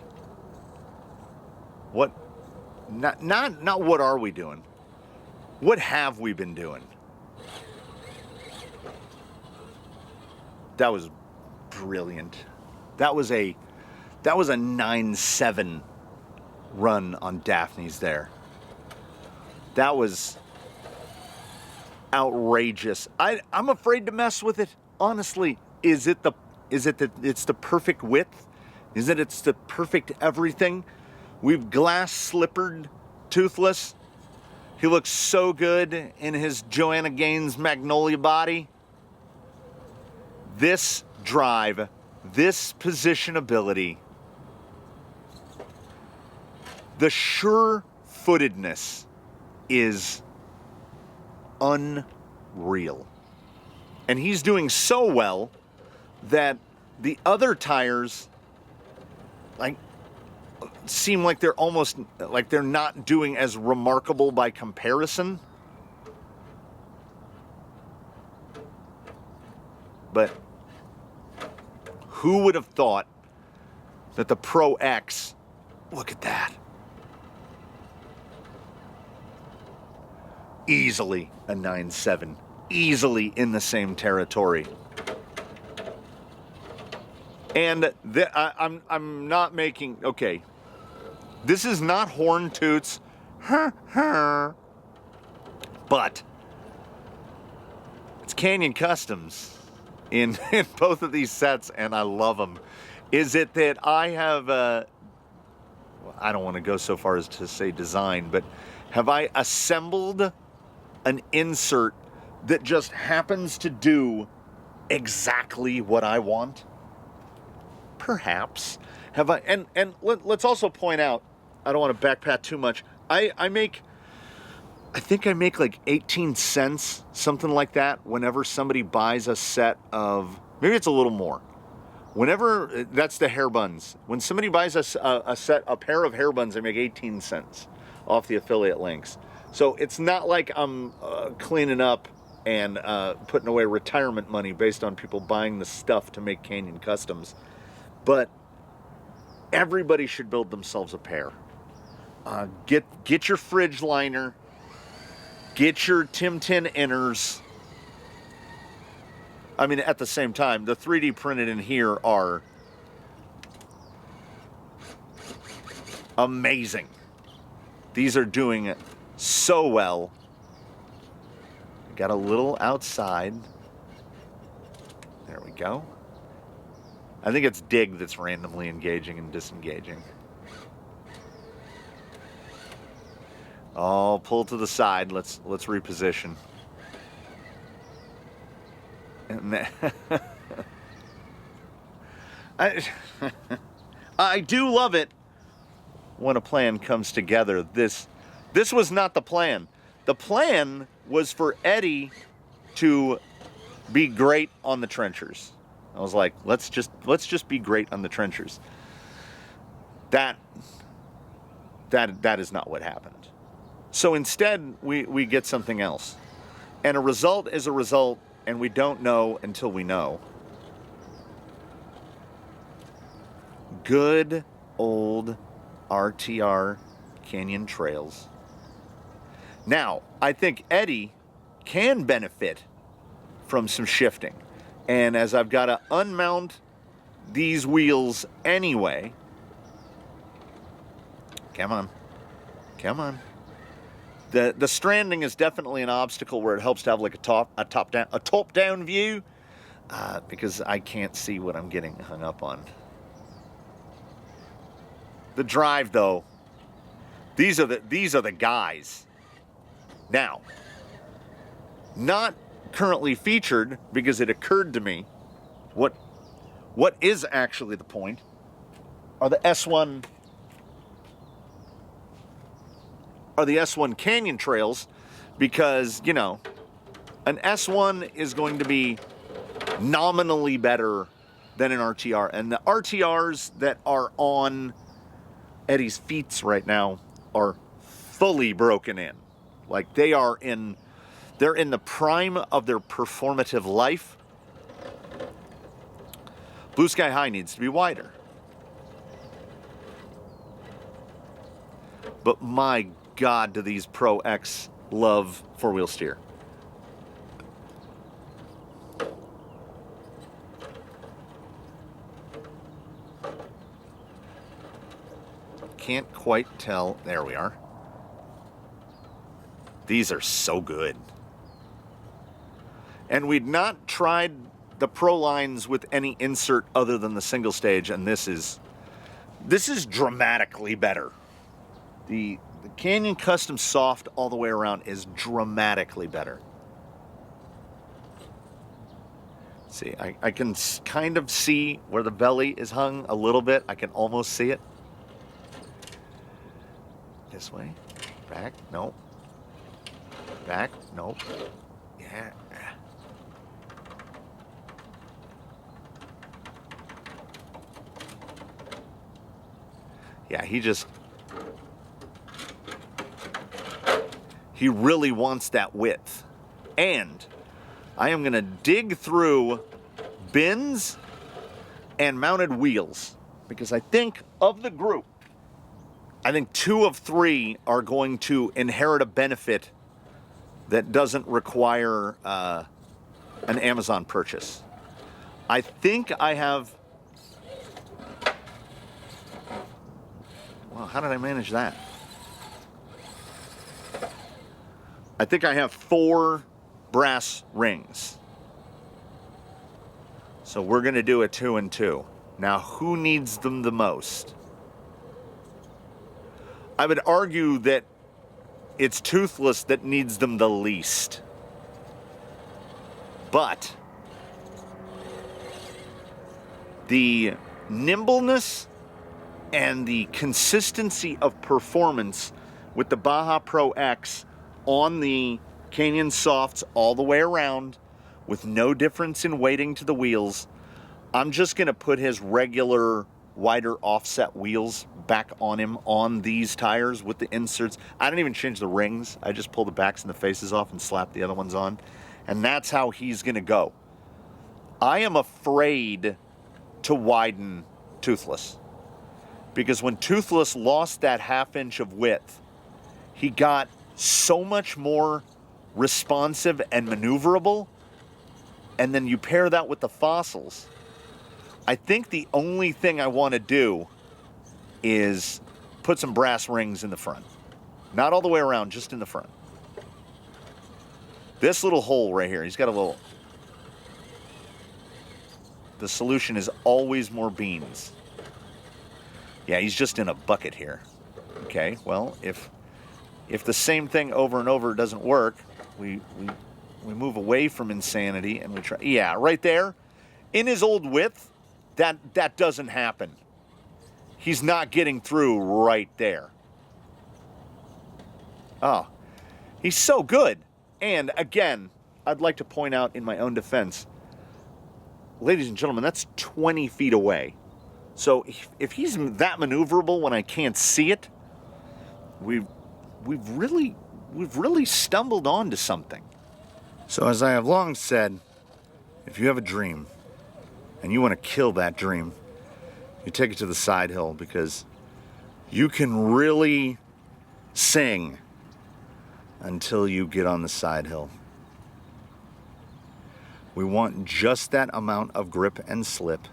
What? Not what are we doing? What have we been doing? That was brilliant. That was a 9.7 run on Daphne's there. That was outrageous. I'm afraid to mess with it. Honestly, is it that it's the perfect width? Is it it's the perfect everything? We've glass slippered Toothless. He looks so good in his Joanna Gaines Magnolia body. This drive, this positionability, the sure-footedness is unreal. And he's doing so well that the other tires seem like they're almost like they're not doing as remarkable by comparison. But who would have thought that the Pro X, look at that, easily a 9.7, easily in the same territory. And I'm not making, okay, this is not horn toots, but it's Canyon Customs in both of these sets, and I love them. Is it that I have, I don't want to go so far as to say design, but have I assembled an insert that just happens to do exactly what I want? Perhaps. Have I, and let's also point out, I don't want to backpat too much. I think I make like 18 cents, something like that, whenever somebody buys a set of, maybe it's a little more, Whenever, that's the hair buns. When somebody buys a pair of hair buns, they make 18 cents off the affiliate links. So it's not like I'm cleaning up and putting away retirement money based on people buying the stuff to make Canyon customs. But everybody should build themselves a pair. Get your fridge liner. Get your Tim 10 inners. I mean, at the same time, the 3D printed in here are amazing. These are doing so well. Got a little outside. There we go. I think it's dig that's randomly engaging and disengaging. Oh, pull to the side. Let's reposition. And I do love it when a plan comes together. This was not the plan. The plan was for Eddie to be great on the trenchers. I was like, let's just be great on the trenchers. That is not what happened. So instead, we get something else. And a result is a result, and we don't know until we know. Good old RTR Canyon trails. Now, I think Eddie can benefit from some shifting. And as I've got to unmount these wheels anyway. Come on. Come on. The stranding is definitely an obstacle where it helps to have like a top down view, because I can't see what I'm getting hung up on. The drive, though, these are the guys. Now, not currently featured, because it occurred to me what is actually the point are the S1 Canyon trails, because, you know, an S1 is going to be nominally better than an RTR, and the RTRs that are on Eddie's feet right now are fully broken in. Like, they're in the prime of their performative life. Blue Sky High needs to be wider. But my God, do these Pro X love four-wheel steer. Can't quite tell. There we are. These are so good. And we'd not tried the Pro lines with any insert other than the single stage, and this is dramatically better. The Canyon Custom Soft all the way around is dramatically better. See, I can kind of see where the belly is hung a little bit. I can almost see it. This way. Back. Nope. Back. Nope. Yeah. Yeah, he really wants that width. And I am going to dig through bins and mounted wheels, because I think of the group, I think 2 of 3 are going to inherit a benefit that doesn't require an Amazon purchase. I think I have... Well, how did I manage that? I think I have 4 brass rings. So we're going to do a 2 and 2. Now, who needs them the most? I would argue that it's Toothless that needs them the least. But the nimbleness and the consistency of performance with the Baja Pro X on the Canyon Softs all the way around, with no difference in weighting to the wheels, I'm just going to put his regular wider offset wheels back on him on these tires with the inserts. I didn't even change the rings. I just pull the backs and the faces off and slap the other ones on. And that's how he's going to go. I am afraid to widen Toothless, because when Toothless lost that ½ inch of width, he got so much more responsive and maneuverable. And then you pair that with the fossils. I think the only thing I want to do is put some brass rings in the front. Not all the way around, just in the front. This little hole right here, he's got a little... The solution is always more beans. Yeah, he's just in a bucket here. Okay, well, if the same thing over and over doesn't work, we move away from insanity and we try... Yeah, right there, in his old width, that doesn't happen. He's not getting through right there. Oh, he's so good. And again, I'd like to point out in my own defense, ladies and gentlemen, that's 20 feet away. So if he's that maneuverable when I can't see it, we've really stumbled onto something. So as I have long said, if you have a dream and you want to kill that dream, you take it to the side hill, because you can really sing until you get on the side hill. We want just that amount of grip and slip.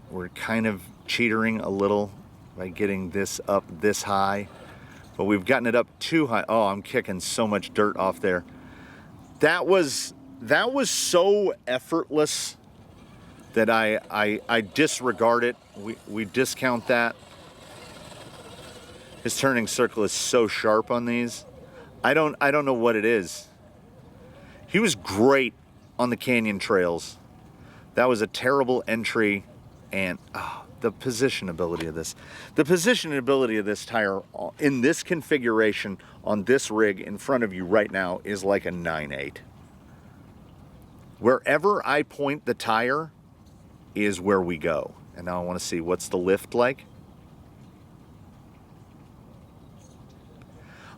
We're kind of cheatering a little by getting this up this high, but we've gotten it up too high. Oh, I'm kicking so much dirt off there. That was so effortless that I disregard it. We discount that. His turning circle is so sharp on these. I don't know what it is. He was great on the canyon trails. That was a terrible entry, and the positionability of this. The positionability of this tire in this configuration on this rig in front of you right now is like a 9/8. Wherever I point the tire is where we go. And now I want to see, what's the lift like?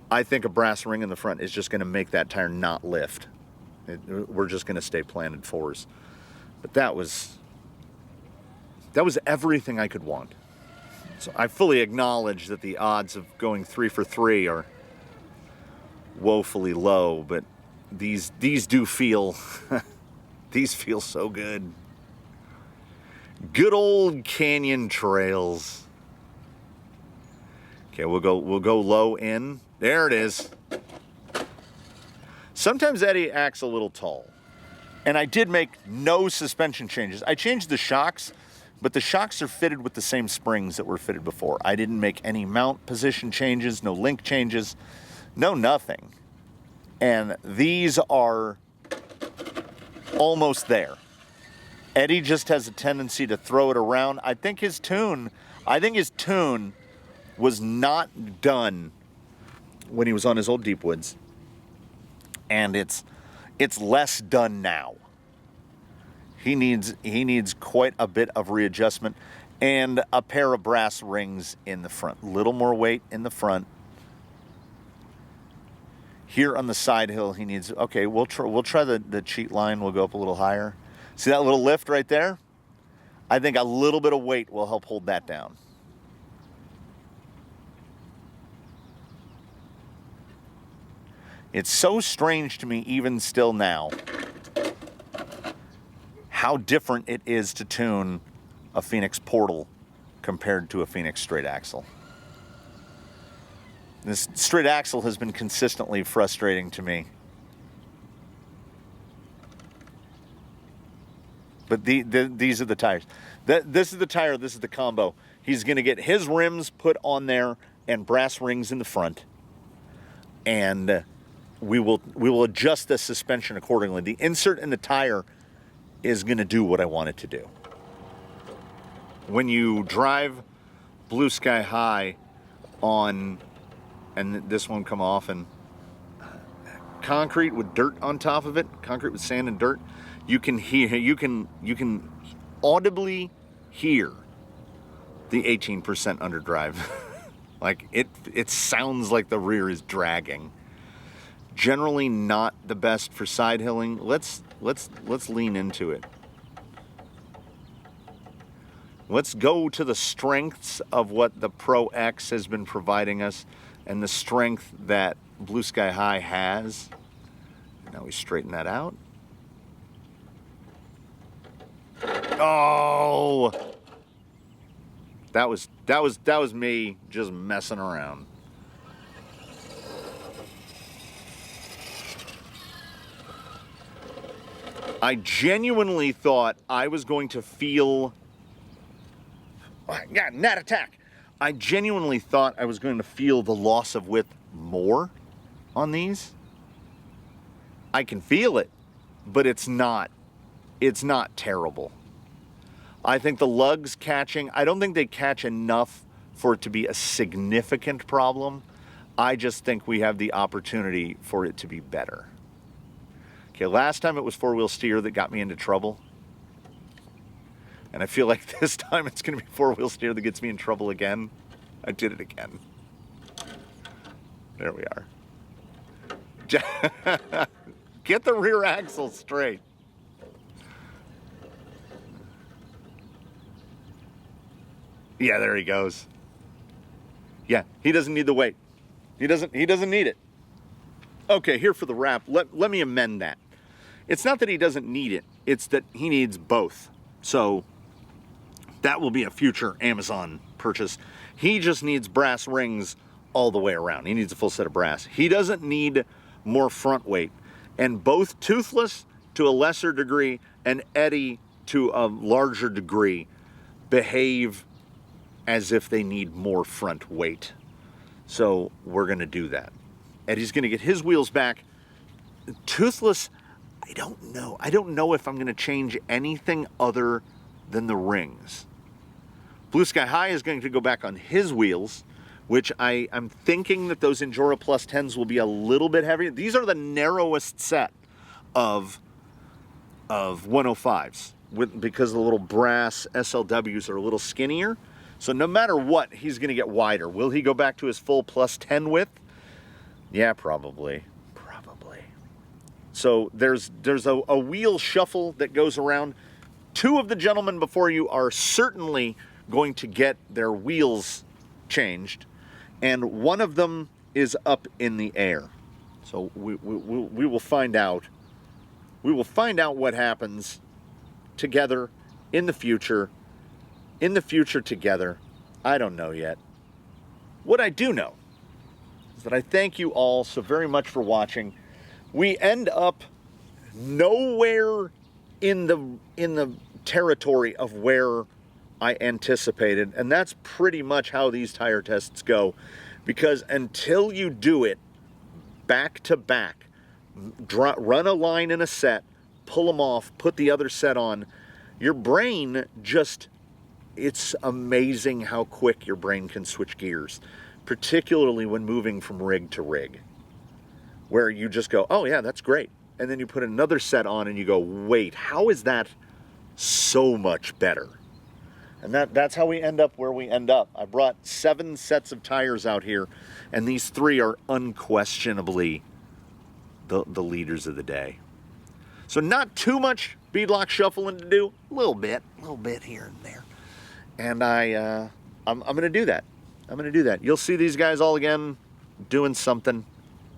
I think a brass ring in the front is just going to make that tire not lift. We're just going to stay planted fours. But that was everything I could want. So I fully acknowledge that the odds of going 3 for 3 are woefully low, but these do feel these feel so good. Good old canyon trails. Okay, we'll go low in. There it is. Sometimes Eddie acts a little tall. And I did make no suspension changes. I changed the shocks, but the shocks are fitted with the same springs that were fitted before. I didn't make any mount position changes, no link changes, no nothing. And these are almost there. Eddie just has a tendency to throw it around. I think his tune was not done when he was on his old Deepwoods. And it's less done now. He needs quite a bit of readjustment and a pair of brass rings in the front. Little more weight in the front. Here on the side hill, he needs, okay, we'll try the cheat line. We'll go up a little higher. See that little lift right there? I think a little bit of weight will help hold that down. It's so strange to me, even still now, how different it is to tune a Phoenix Portal compared to a Phoenix straight axle. This straight axle has been consistently frustrating to me. But these are the tires. This is the tire, this is the combo. He's going to get his rims put on there and brass rings in the front. And we will adjust the suspension accordingly. The insert in the tire is going to do what I want it to do. When you drive Blue Sky High on, and this won't come off, and concrete with dirt on top of it, concrete with sand and dirt, you can audibly hear the 18% underdrive. Like it sounds like the rear is dragging. Generally not the best for side hilling. Let's lean into it. Let's go to the strengths of what the Pro X has been providing us and the strength that Blue Sky High has. Now we straighten that out. Oh! That was me just messing around. I genuinely thought I was going to feel... Yeah, net attack. I genuinely thought I was going to feel the loss of width more on these. I can feel it, but it's not terrible. I think the lugs catching, I don't think they catch enough for it to be a significant problem. I just think we have the opportunity for it to be better. Okay, last time it was four-wheel steer that got me into trouble. And I feel like this time it's going to be four-wheel steer that gets me in trouble again. I did it again. There we are. Get the rear axle straight. Yeah, there he goes. Yeah, he doesn't need the weight. He doesn't need it. Okay, here for the wrap. Let me amend that. It's not that he doesn't need it. It's that he needs both. So that will be a future Amazon purchase. He just needs brass rings all the way around. He needs a full set of brass. He doesn't need more front weight. And both Toothless to a lesser degree and Eddie to a larger degree behave as if they need more front weight. So we're going to do that. Eddie's going to get his wheels back. Toothless, I don't know. I don't know if I'm going to change anything other than the rings. Blue Sky High is going to go back on his wheels, which I'm thinking that those Injora Plus 10s will be a little bit heavier. These are the narrowest set of 105s because the little brass SLWs are a little skinnier. So no matter what, he's going to get wider. Will he go back to his full plus 10 width? Yeah, probably. Probably. So there's a wheel shuffle that goes around. Two of the gentlemen before you are certainly going to get their wheels changed, and one of them is up in the air. So we will find out. We will find out what happens together in the future. In the future together. I don't know yet. What I do know is that I thank you all so very much for watching. We end up nowhere in the territory of where I anticipated, and that's pretty much how these tire tests go, because until you do it back to back, run a line in a set, pull them off, put the other set on, your brain just... It's amazing how quick your brain can switch gears, particularly when moving from rig to rig, where you just go, oh yeah, that's great. And then you put another set on and you go, wait, how is that so much better? And that's how we end up where we end up. I brought 7 sets of tires out here, and these 3 are unquestionably the leaders of the day. So not too much beadlock shuffling to do, a little bit here and there. And I'm going to do that. I'm going to do that. You'll see these guys all again doing something.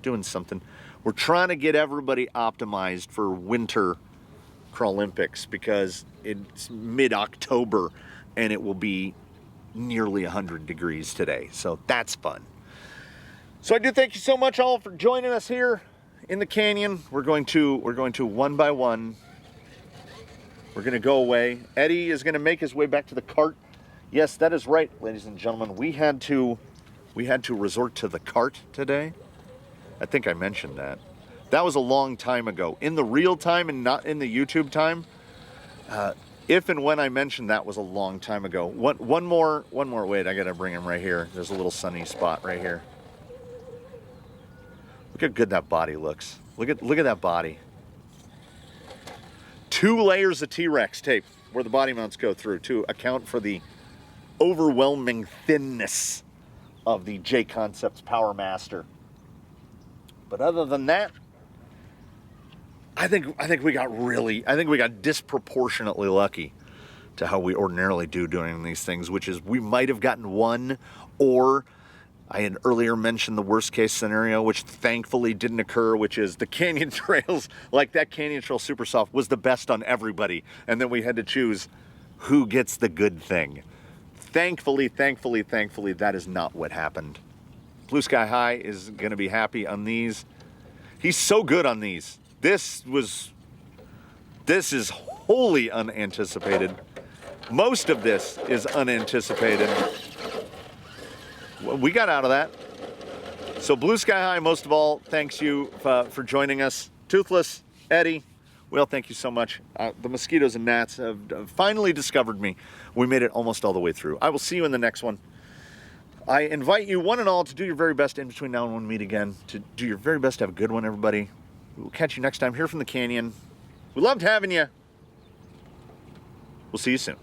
We're trying to get everybody optimized for winter Crawlympics because it's mid-October and it will be nearly 100 degrees today. So that's fun. So I do thank you so much all for joining us here in the canyon. We're going to one by one. We're going to go away. Eddie is going to make his way back to the cart. Yes, that is right, ladies and gentlemen. We had to resort to the cart today. I think I mentioned that. That was a long time ago. In the real time and not in the YouTube time. If and when I mentioned that was a long time ago. One more. Wait, I gotta bring him right here. There's a little sunny spot right here. Look how good that body looks. Look at that body. 2 layers of T-Rex tape where the body mounts go through to account for the overwhelming thinness of the J-Concepts Power Master. But other than that, I think we got disproportionately lucky to how we ordinarily do doing these things, which is we might have gotten one, or I had earlier mentioned the worst case scenario, which thankfully didn't occur, which is the canyon trails, like that Canyon Trail Super Soft was the best on everybody. And then we had to choose who gets the good thing. Thankfully, that is not what happened. Blue Sky High is going to be happy on these. He's so good on these. This is wholly unanticipated. Most of this is unanticipated. We got out of that. So Blue Sky High, most of all, thanks you for joining us. Toothless, Eddie, well, thank you so much. The mosquitoes and gnats have finally discovered me. We made it almost all the way through. I will see you in the next one. I invite you, one and all, to do your very best in between now and when we meet again. To do your very best to have a good one, everybody. We'll catch you next time here from the canyon. We loved having you. We'll see you soon.